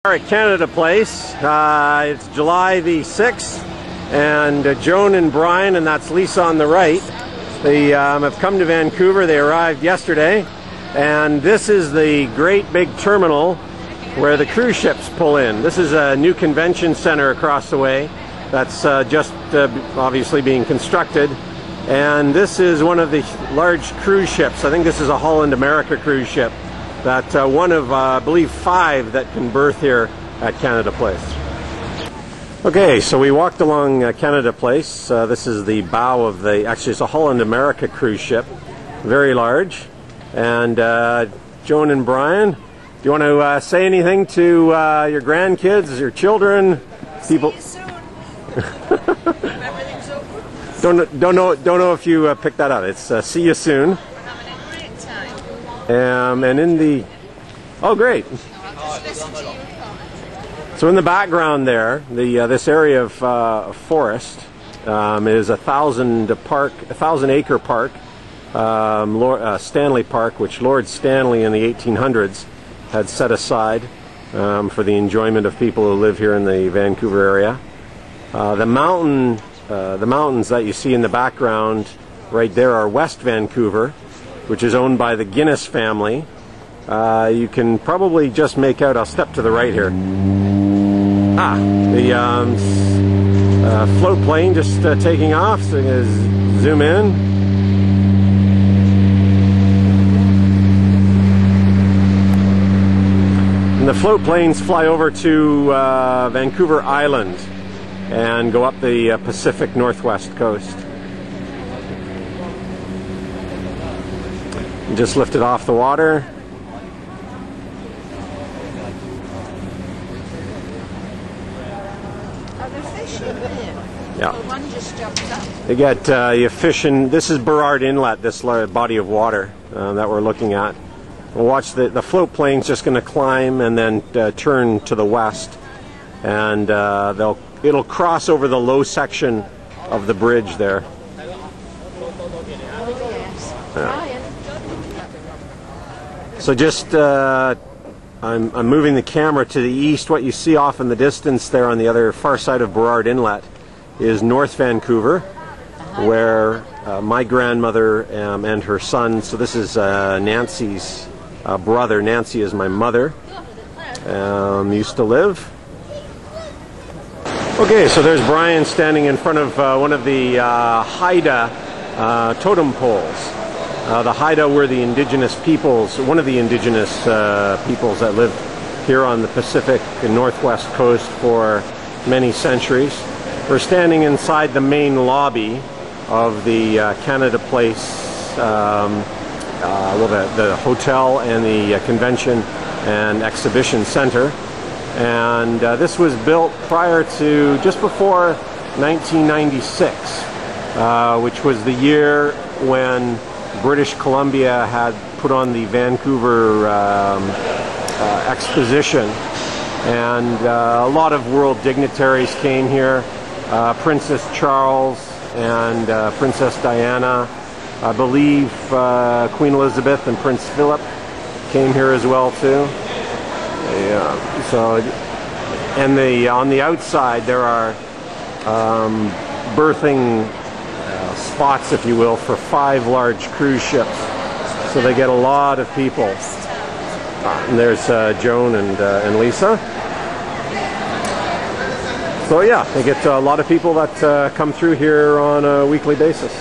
At Canada Place. It's July the 6th, and Joan and Brian, and that's Lisa on the right, they have come to Vancouver. They arrived yesterday, and this is the great big terminal where the cruise ships pull in. This is a new convention center across the way that's just obviously being constructed, and this is one of the large cruise ships. I think this is a Holland America cruise ship. That one of, I believe, 5 that can berth here at Canada Place. Okay, so we walked along Canada Place. This is the bow of the, actually it's a Holland America cruise ship, very large. And Joan and Brian, do you want to say anything to your grandkids, your children, people? See you soon. Everything's open. Don't know if you picked that up. It's see you soon. And in the, oh great. So in the background there, this area of forest is a 1,000-acre park, Stanley Park, which Lord Stanley in the 1800s had set aside for the enjoyment of people who live here in the Vancouver area. The mountains that you see in the background right there are West Vancouver, which is owned by the Guinness family. You can probably just make out, I'll step to the right here. The float plane just taking off, so I'm going to zoom in. And the float planes fly over to Vancouver Island and go up the Pacific Northwest coast. Just lifted off the water. Are there fish in there? Yeah. Well, one just jumped up. They get you fishing. This is Burrard Inlet, this body of water that we're looking at. We'll watch the float plane's just going to climb and then turn to the west, and it'll cross over the low section of the bridge there. Yeah. So just, I'm moving the camera to the east. What you see off in the distance there on the other far side of Burrard Inlet is North Vancouver, where my grandmother and her son, so this is Nancy's brother, Nancy is my mother, used to live. Okay, so there's Brian standing in front of one of the Haida totem poles. The Haida were the indigenous peoples, one of the indigenous peoples that lived here on the Pacific and Northwest coast for many centuries. We're standing inside the main lobby of the Canada Place, the hotel and the convention and exhibition center. And this was built prior to, just before 1996, which was the year when British Columbia had put on the Vancouver exposition, and a lot of world dignitaries came here. Princess Charles and Princess Diana, I believe Queen Elizabeth and Prince Philip came here as well too. Yeah. So, and on the outside there are berthing spots, if you will, for 5 large cruise ships, so they get a lot of people. And there's Joan and Lisa. So yeah, they get a lot of people that come through here on a weekly basis.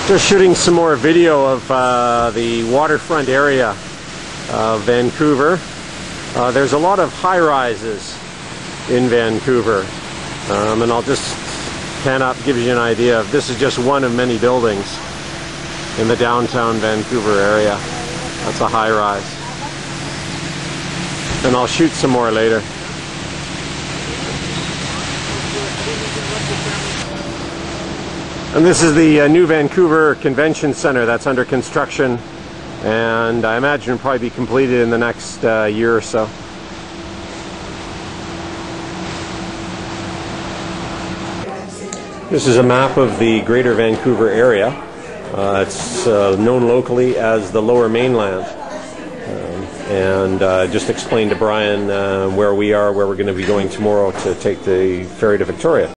Just shooting some more video of the waterfront area of Vancouver. There's a lot of high-rises in Vancouver, and I'll just pan up, give you an idea of, this is just one of many buildings in the downtown Vancouver area. That's a high-rise, and I'll shoot some more later. And this is the new Vancouver Convention Center that's under construction, and I imagine it'll probably be completed in the next year or so. This is a map of the Greater Vancouver area. It's known locally as the Lower Mainland. And just explained to Brian where we are, where we're going to be going tomorrow to take the ferry to Victoria.